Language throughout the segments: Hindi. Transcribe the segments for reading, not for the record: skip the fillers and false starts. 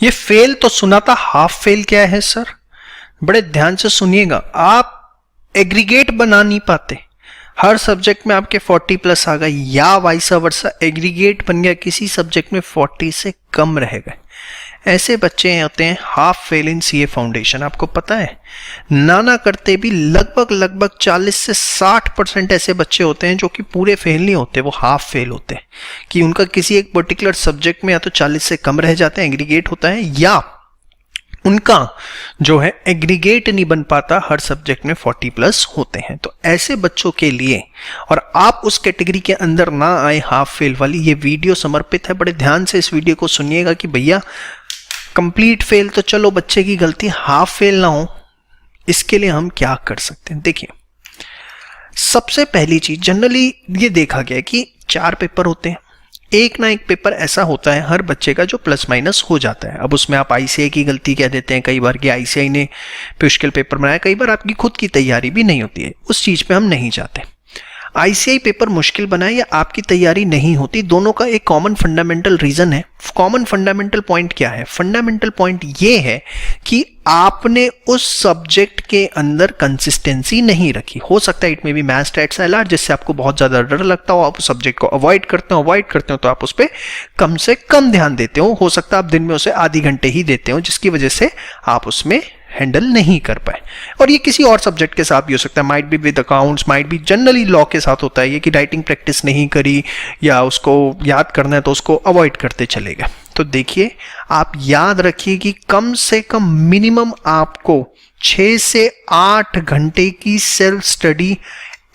ये फेल तो सुना था, हाफ फेल क्या है सर? बड़े ध्यान से सुनिएगा, आप एग्रीगेट बना नहीं पाते। हर सब्जेक्ट में आपके 40 प्लस आ गए या वाइस वर्सा एग्रीगेट बन गया, किसी सब्जेक्ट में 40 से कम रह गए, ऐसे बच्चे होते हैं हाफ फेल इन सीए फाउंडेशन। आपको पता है ना करते भी लगभग 40 से 60% ऐसे बच्चे होते हैं जो कि पूरे फेल नहीं होते, वो हाफ फेल होते हैं, कि उनका किसी एक पर्टिकुलर सब्जेक्ट में या तो 40 से कम रह जाते हैं, एग्रीगेट होता है, या उनका जो है एग्रीगेट नहीं बन पाता, हर सब्जेक्ट में 40 प्लस होते हैं। तो ऐसे बच्चों के लिए, और आप उस कैटेगरी के अंदर ना आए हाफ फेल वाली, ये वीडियो समर्पित है। बड़े ध्यान से इस वीडियो को सुनिएगा कि भैया कंप्लीट फेल तो चलो बच्चे की गलती, हाफ फेल ना हो, इसके लिए हम क्या कर सकते हैं। देखिए, सबसे पहली चीज, जनरली ये देखा गया है कि 4 पेपर होते हैं, एक ना एक पेपर ऐसा होता है हर बच्चे का जो प्लस माइनस हो जाता है। अब उसमें आप आईसीआई की गलती कह देते हैं कई बार कि आईसीआई ने मुश्किल पेपर बनाया, कई बार आपकी खुद की तैयारी भी नहीं होती है, उस चीज पे हम नहीं जाते। आईसीआई पेपर मुश्किल बनाए या आपकी तैयारी नहीं होती, दोनों का एक कॉमन फंडामेंटल रीजन है। कॉमन फंडामेंटल पॉइंट क्या है? फंडामेंटल पॉइंट ये है कि आपने उस सब्जेक्ट के अंदर कंसिस्टेंसी नहीं रखी। हो सकता है इट में भी मैथ्स स्टैट्स एलआर, जिससे आपको बहुत ज्यादा डर लगता हो, आप उस सब्जेक्ट को अवॉइड करते हो तो आप उस पर कम से कम ध्यान देते हो सकता है आप दिन में उसे आधी घंटे ही देते हो, जिसकी वजह से आप उसमें हैंडल नहीं कर पाए। और ये किसी और सब्जेक्ट के साथ भी हो सकता है, might be with accounts, might be generally law के साथ होता है ये कि राइटिंग प्रैक्टिस नहीं करी या उसको याद करना है तो उसको अवॉइड करते चले गए। तो देखिए, आप याद रखिए कि कम से कम मिनिमम आपको 6 से 8 घंटे की सेल्फ स्टडी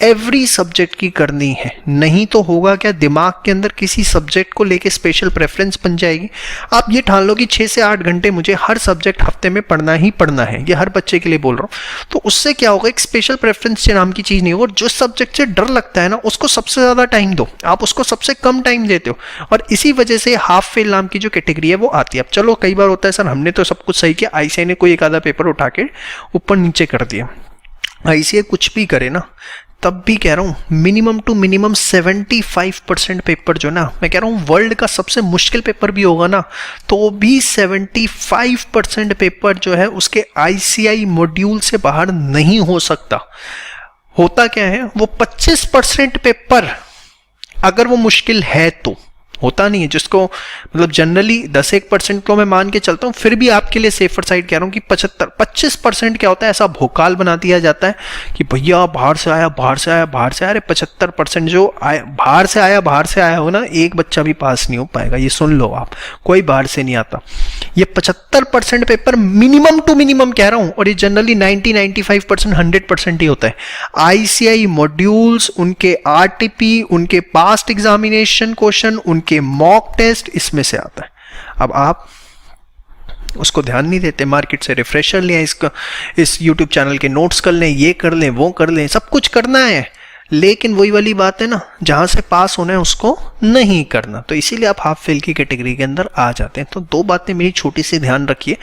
एवरी सब्जेक्ट की करनी है। नहीं तो होगा क्या, दिमाग के अंदर किसी सब्जेक्ट को लेके स्पेशल प्रेफरेंस बन जाएगी। आप ये ठान लो कि 6 से 8 घंटे मुझे हर सब्जेक्ट हफ्ते में पढ़ना ही पढ़ना है, ये हर बच्चे के लिए बोल रहा हूँ। तो उससे क्या होगा, एक स्पेशल प्रेफरेंस नाम की चीज नहीं होगा, और जो सब्जेक्ट से डर लगता है ना उसको सबसे ज्यादा टाइम दो, आप उसको सबसे कम टाइम देते हो, और इसी वजह से हाफ फेल नाम की जो कैटेगरी है वो आती है। अब चलो, कई बार होता है सर हमने तो सब कुछ सही किया, आईसीआई ने कोई एक आधा पेपर उठा के ऊपर नीचे कर दिया। आईसीआई कुछ भी करे ना, तब भी कह रहा हूं मिनिमम टू मिनिमम 75% पेपर जो ना, मैं कह रहा हूं वर्ल्ड का सबसे मुश्किल पेपर भी होगा ना, तो भी 75% पेपर जो है उसके आईसीआई मॉड्यूल से बाहर नहीं हो सकता। होता क्या है, वो 25% पेपर अगर वो मुश्किल है तो होता नहीं है, जिसको मतलब जनरली 10-1% को मैं मान के चलता हूं, फिर भी आपके लिए सेफर साइड कह रहा हूं कि 25% क्या होता है, ऐसा भोकाल बना दिया जाता है कि भैया बाहर से आया, अरे 75% जो बाहर से आया हो ना, एक बच्चा भी पास नहीं हो पाएगा, ये सुन लो आप, कोई बाहर से नहीं आता। ये 75% पेपर मिनिमम टू मिनिमम कह रहा हूं, और ये जनरली 90-95% 100% ही होता है। आईसीआई मॉड्यूल्स, उनके आरटीपी, उनके पास्ट एग्जामिनेशन क्वेश्चन, उनके मॉक टेस्ट, इसमें से आता है। अब आप उसको ध्यान नहीं देते, मार्केट से रिफ्रेशर लें, इस यूट्यूब चैनल के नोट्स कर लें, ये कर लें, वो कर लें, सब कुछ करना है, लेकिन वही वाली बात है ना, जहां से पास होना है उसको नहीं करना। तो इसीलिए आप हाफ फेल की कैटेगरी के अंदर आ जाते हैं। तो 2 बातें मेरी छोटी सी ध्यान रखिए,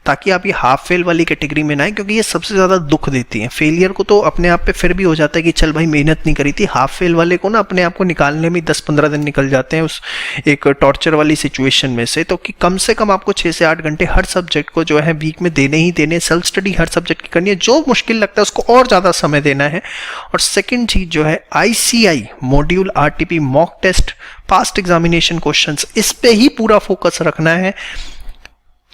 ताकि आप ये हाफ फेल वाली कैटेगरी में ना आए, क्योंकि ये सबसे ज्यादा दुख देती है। फेलियर को तो अपने आप पे फिर भी हो जाता है कि चल भाई मेहनत नहीं करी थी, हाफ फेल वाले को ना अपने आप को निकालने में 10-15 दिन निकल जाते हैं उस एक टॉर्चर वाली सिचुएशन में से। तो कि कम से कम आपको 6 से 8 घंटे हर सब्जेक्ट को जो है वीक में देने ही देने, सेल्फ स्टडी हर सब्जेक्ट की करनी है, जो मुश्किल लगता है उसको और ज्यादा समय देना है। और सेकेंड चीज जो है, ICAI module, RTP, mock test, past examination questions, इस पे ही पूरा फोकस रखना है।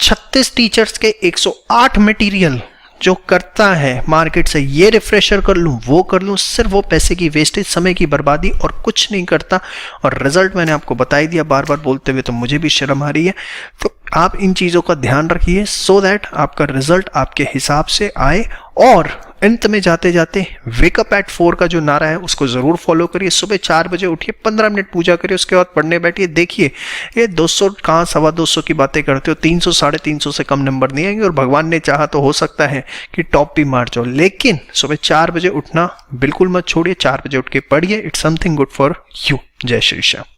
36 टीचर्स के 108 मटेरियल जो करता है मार्केट से, ये रिफ्रेशर कर लूं, वो कर लूं, सिर्फ वो पैसे की वेस्टेज, समय की बर्बादी और कुछ नहीं करता। और रिजल्ट मैंने आपको बता ही दिया, बार बार बोलते हुए तो मुझे भी शर्म आ रही है। तो आप इन चीजों का ध्यान रखिए, सो दैट आपका रिजल्ट आपके हिसाब से आए। और अंत में जाते जाते वेकअप एट 4 का जो नारा है उसको जरूर फॉलो करिए। सुबह 4 बजे उठिए, 15 मिनट पूजा करिए, उसके बाद पढ़ने बैठिए। देखिए, ये 200 कहाँ 225 की बातें करते हो, 300-350 से कम नंबर नहीं आएंगे, और भगवान ने चाहा तो हो सकता है कि टॉप भी मार जाओ, लेकिन सुबह 4 बजे उठना बिल्कुल मत छोड़िए। 4 बजे उठ के पढ़िए, it's something good for you. जय श्री श्याम।